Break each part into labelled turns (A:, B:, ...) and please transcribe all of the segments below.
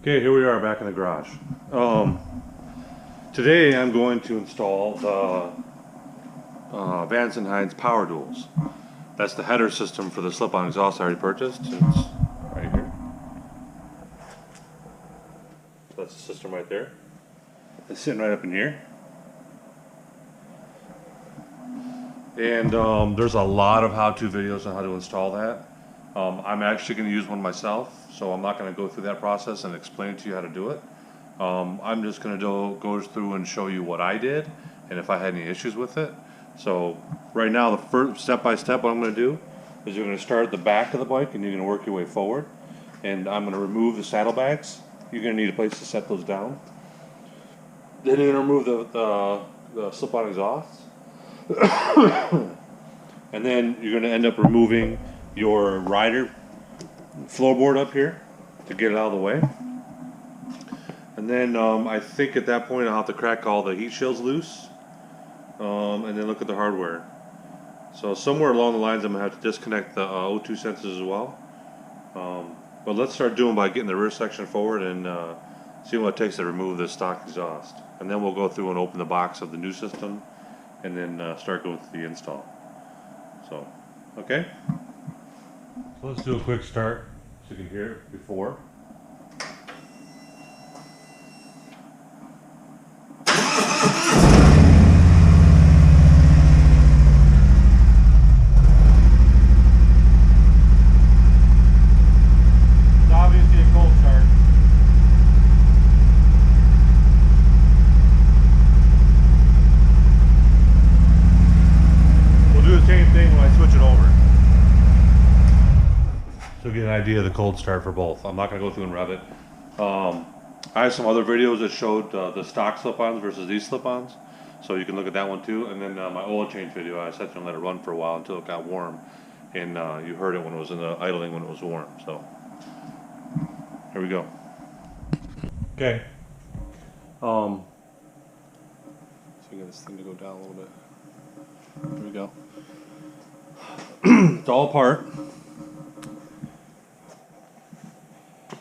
A: Okay, here we are back in the garage. Today I'm going to install the Vance & Hines Power Duels. That's the header system for the slip-on exhaust I already purchased. It's right here. So that's the system right there. It's sitting right up in here. And there's a lot of how-to videos on how to install that. I'm actually going to use one myself, so I'm not going to go through that process and explain to you how to do it. I'm just going to go through and show you what I did and if I had any issues with it. So right now, the first step-by-step what I'm going to do is you're going to start at the back of the bike and you're going to work your way forward. And I'm going to remove the saddlebags. You're going to need a place to set those down. Then you're going to remove the slip-on exhaust. And then you're going to end up removing your rider floorboard up here to get it out of the way. And then I think at that point I'll have to crack all the heat shields loose and then look at the hardware. So somewhere along the lines I'm going to have to disconnect the O2 sensors as well. But let's start doing by getting the rear section forward and see what it takes to remove this stock exhaust. And then we'll go through and open the box of the new system and then start going through the install. So, okay? So let's do a quick start so you can hear it before. It's obviously a cold start. We'll do the same thing when I switch it over. So get an idea of the cold start for both. I'm not going to go through and rev it. I have some other videos that showed the stock slip-ons versus these slip-ons, so you can look at that one too. And then my oil change video, I sat there and let it run for a while until it got warm, and you heard it when it was in the idling when it was warm. So here we go. Okay. So you get this thing to go down a little bit. Here we go. It's all apart.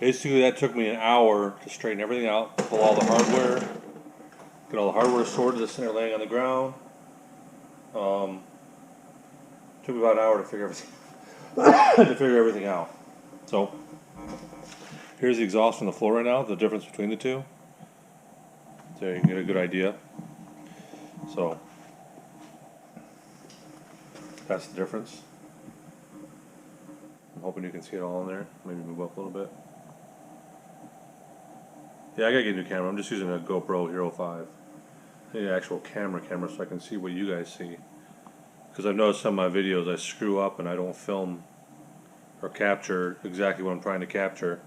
A: Basically, that took me an hour to straighten everything out, pull all the hardware, get all the hardware sorted, the center laying on the ground. Took me about an hour to figure everything out. So here's the exhaust from the floor right now. The difference between the two, so you can get a good idea. So that's the difference. I'm hoping you can see it all in there. Maybe move up a little bit. Yeah, I gotta get a new camera. I'm just using a GoPro Hero 5. I need an actual camera so I can see what you guys see. Because I've noticed some of my videos I screw up and I don't film or capture exactly what I'm trying to capture.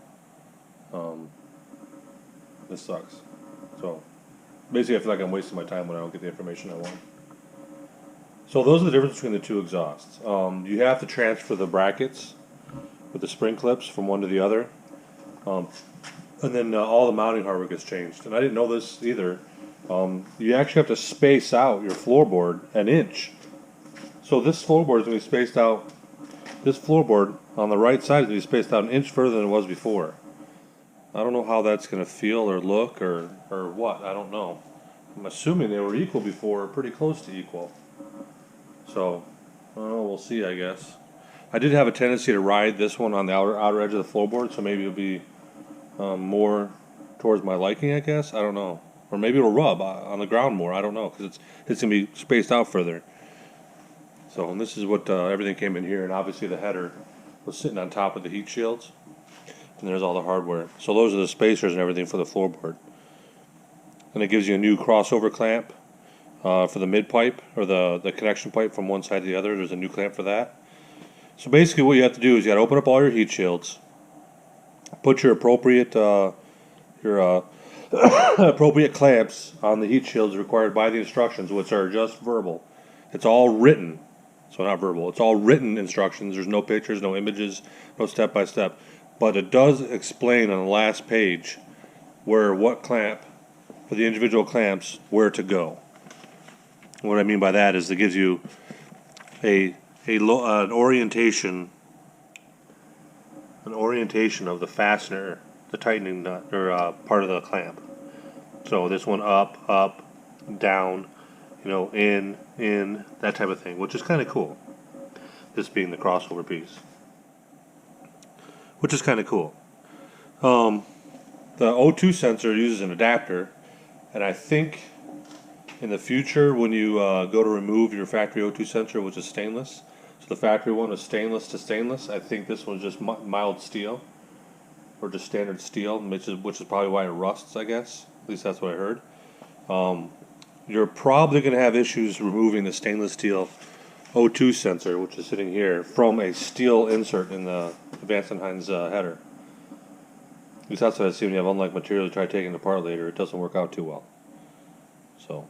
A: This sucks. So basically I feel like I'm wasting my time when I don't get the information I want. So those are the difference between the two exhausts. You have to transfer the brackets with the spring clips from one to the other. And then all the mounting hardware gets changed. And I didn't know this either. You actually have to space out your floorboard an inch. So this floorboard is going to be spaced out, this floorboard on the right side is going to be spaced out an inch further than it was before. I don't know how that's going to feel or look or what. I don't know. I'm assuming they were equal before, or pretty close to equal. So, we'll see, I guess. I did have a tendency to ride this one on the outer edge of the floorboard, so maybe it'll be more towards my liking, I guess. I don't know. Or maybe it'll rub on the ground more. I don't know, because it's going to be spaced out further. So, and this is what everything came in here, and obviously the header was sitting on top of the heat shields. And there's all the hardware. So those are the spacers and everything for the floorboard. And it gives you a new crossover clamp for the mid pipe, or the connection pipe from one side to the other. There's a new clamp for that. So basically what you have to do is you got to open up all your heat shields, put your appropriate appropriate clamps on the heat shields required by the instructions, which are just verbal. It's all written, so not verbal. It's all written instructions. There's no pictures, no images, no step by step. But it does explain on the last page what clamp, for the individual clamps, where to go. What I mean by that is it gives you an orientation of the fastener the tightening nut or part of the clamp. So this one up, down, in, that type of thing, which is kind of cool. This being the crossover piece, which is kind of cool. The O2 sensor uses an adapter, and I think in the future when you go to remove your factory O2 sensor, which is stainless, so the factory one is stainless to stainless, I think this one's just mild steel, or just standard steel, which is probably why it rusts, I guess. At least that's what I heard. You're probably going to have issues removing the stainless steel O2 sensor, which is sitting here, from a steel insert in the Vance & Hines header. At least that's what I see when you have unlike material. You try taking it apart later, it doesn't work out too well. So,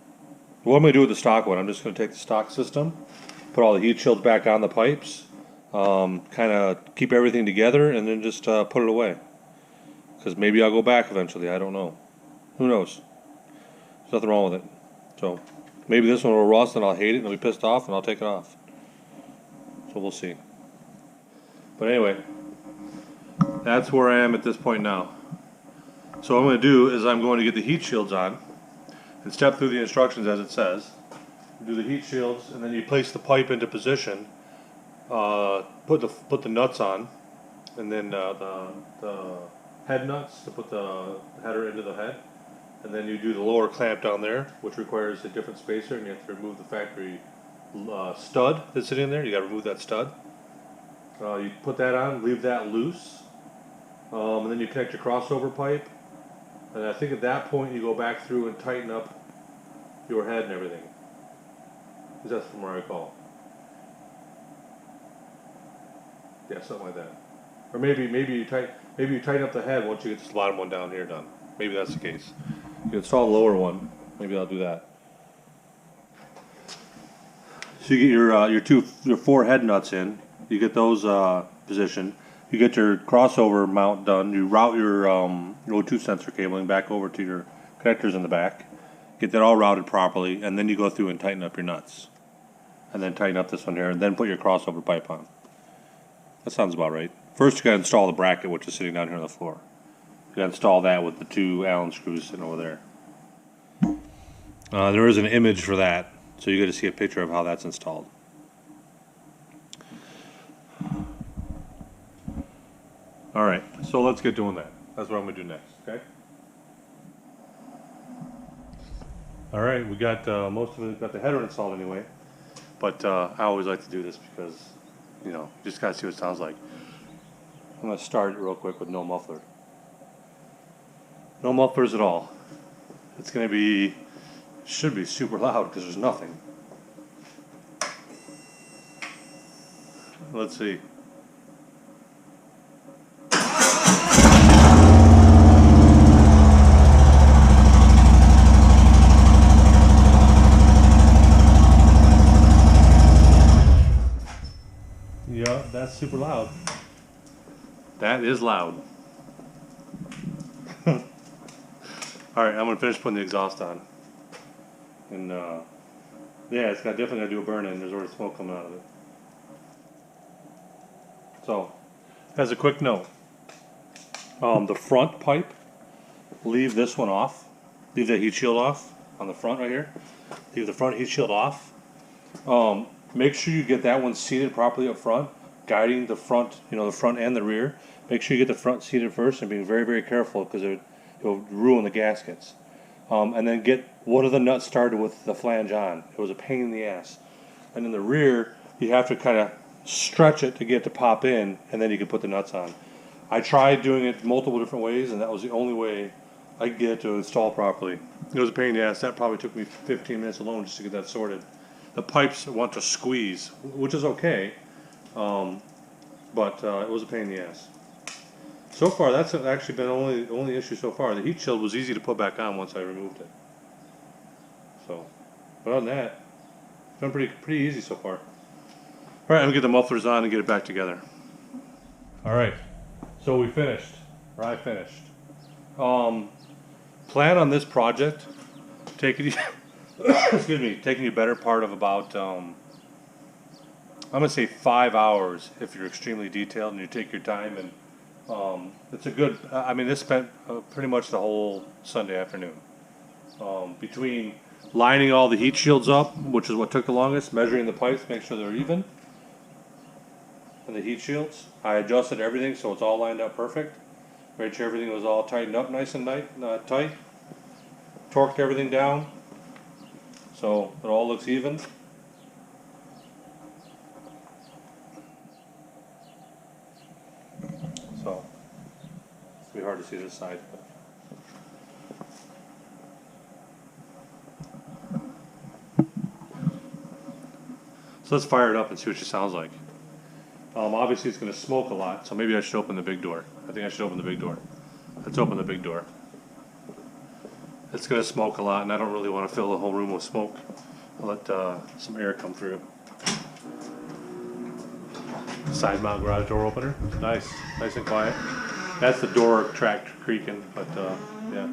A: what I'm going to do with the stock one, I'm just going to take the stock system, put all the heat shields back on the pipes, kind of keep everything together, and then just put it away. Because maybe I'll go back eventually, I don't know. Who knows? There's nothing wrong with it. So, maybe this one will rust and I'll hate it and I'll be pissed off and I'll take it off. So we'll see. But anyway, that's where I am at this point now. So what I'm going to do is I'm going to get the heat shields on and step through the instructions as it says. Do the heat shields, and then you place the pipe into position. Put the nuts on, and then the head nuts to put the header into the head. And then you do the lower clamp down there, which requires a different spacer, and you have to remove the factory stud that's sitting in there. You got to remove that stud. You put that on, leave that loose, and then you connect your crossover pipe. And I think at that point you go back through and tighten up your head and everything. Because that's from where I recall. Yeah, something like that. Or maybe you tighten up the head once you get this bottom one down here done. Maybe that's the case. You install the lower one. Maybe I'll do that. So you get your 4 head nuts in. You get those positioned. You get your crossover mount done. You route your O2 sensor cabling back over to your connectors in the back. Get that all routed properly, and then you go through and tighten up your nuts. And then tighten up this one here, and then put your crossover pipe on. That sounds about right. First you gotta install the bracket, which is sitting down here on the floor. You gotta install that with the 2 Allen screws sitting over there. There is an image for that, so you gotta see a picture of how that's installed. Alright, so let's get doing that. That's what I'm gonna do next, okay? Alright, we got most of it, got the header installed anyway. But I always like to do this because, you just gotta see what it sounds like. I'm gonna start it real quick with no muffler. No mufflers at all. It's gonna be, should be super loud because there's nothing. Let's see. Yeah, that's super loud. That is loud. Alright, I'm going to finish putting the exhaust on. And, yeah, it's definitely got to do a burn-in. There's already smoke coming out of it. So, as a quick note, the front pipe, leave this one off. Leave the heat shield off on the front right here. Leave the front heat shield off. Make sure you get that one seated properly up front, guiding the front, the front and the rear. Make sure you get the front seated first and being very, very careful because it'll ruin the gaskets. And then get one of the nuts started with the flange on. It was a pain in the ass. And in the rear, you have to kind of stretch it to get it to pop in, and then you can put the nuts on. I tried doing it multiple different ways, and that was the only way I could get it to install properly. It was a pain in the ass. That probably took me 15 minutes alone just to get that sorted. The pipes want to squeeze, which is okay, but it was a pain in the ass. So far, that's actually been the only issue so far. The heat shield was easy to put back on once I removed it. So, but other than that, it's been pretty easy so far. All right, I'm gonna get the mufflers on and get it back together. All right, so we finished, or I finished. Plan on this project taking you, excuse me, taking you better part of about, I'm gonna say 5 hours if you're extremely detailed and you take your time and It's a good. I mean, this spent pretty much the whole Sunday afternoon between lining all the heat shields up, which is what took the longest, measuring the pipes, make sure they're even, and the heat shields. I adjusted everything so it's all lined up perfect. Made sure everything was all tightened up nice and tight. Torqued everything down so it all looks even. So it's be hard to see this side. But. So let's fire it up and see what she sounds like. Obviously it's going to smoke a lot, so maybe I should open the big door. I think I should open the big door. Let's open the big door. It's going to smoke a lot, and I don't really want to fill the whole room with smoke. I'll let some air come through. Side mount garage door opener. Nice and quiet. That's the door track creaking, but yeah.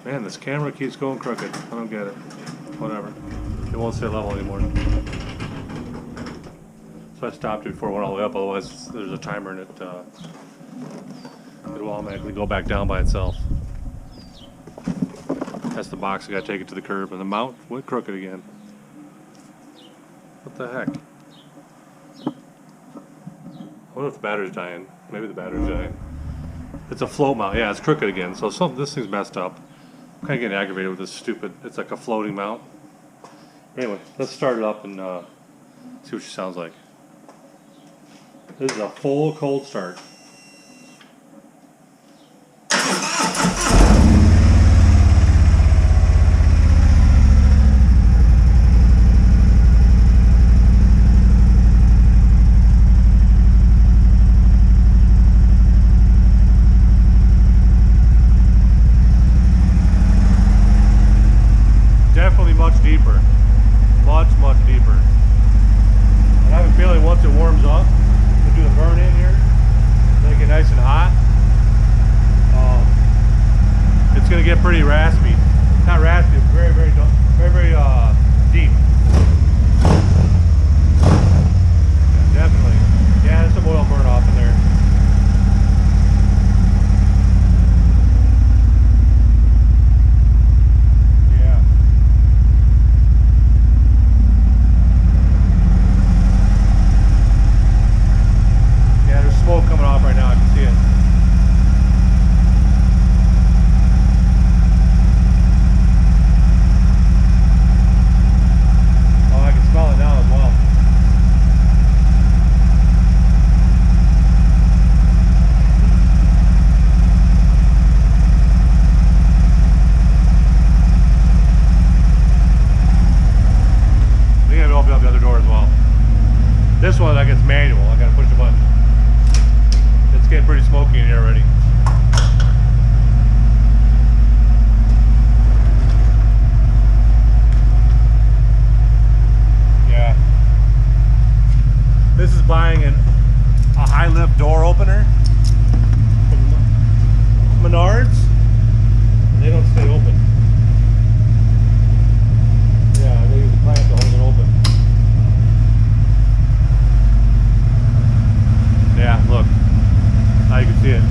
A: Man, this camera keeps going crooked. I don't get it. Whatever. It won't stay level anymore. So I stopped it before it went all the way up, otherwise there's a timer and it'll automatically go back down by itself. That's the box, I gotta take it to the curb, and the mount went crooked again. What the heck? I wonder if the battery's dying. Maybe the battery's dying. It's a float mount, yeah, it's crooked again, so this thing's messed up. I'm kinda getting aggravated with this stupid, it's like a floating mount. Anyway, let's start it up and see what she sounds like. This is a full cold start. Definitely much deeper. Much deeper. And I have a feeling once it warms up, we'll do a burn in here, make it nice and hot. It's going to get pretty raspy. Not raspy, very deep. Yeah, definitely. Yeah, there's some oil burn off in there. Smoke coming off right now, I can see it. Oh, I can smell it now as well. I think I can open up the other door as well. This one, like, it's manual. I gotta push the button. It's getting pretty smoky in here already. Yeah. This is buying a high lip door opener from Menards. They don't stay open. Yeah, they use a clamp to hold it open. Yeah, look. Now you can see it.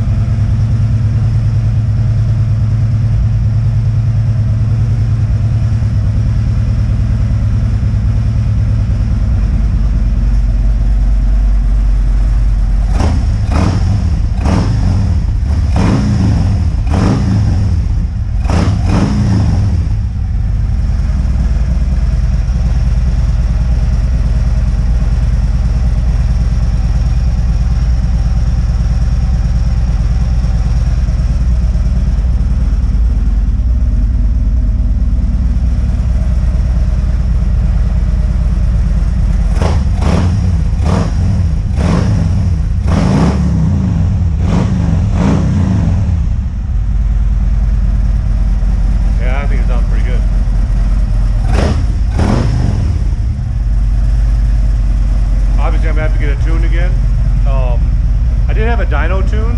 A: I did have a dyno tune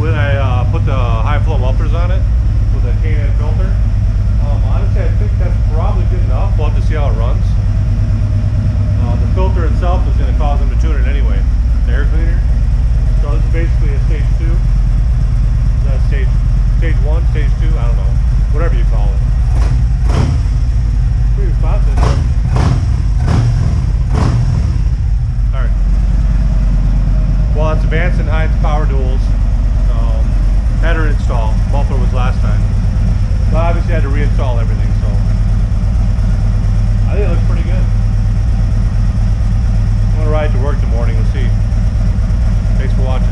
A: when I put the high flow mufflers on it with a K&N filter. Honestly, I think that's probably good enough. We'll have to see how it runs. stage 1, stage 2, I don't know. Whatever you call it. Pretty responsive. Alright. Well, it's Advanced and Heinz Power Duels. Header install. Muffler was last time. But obviously I had to reinstall everything, so I think it looks pretty good. I'm gonna ride to work in the morning, we'll see. Thanks for watching.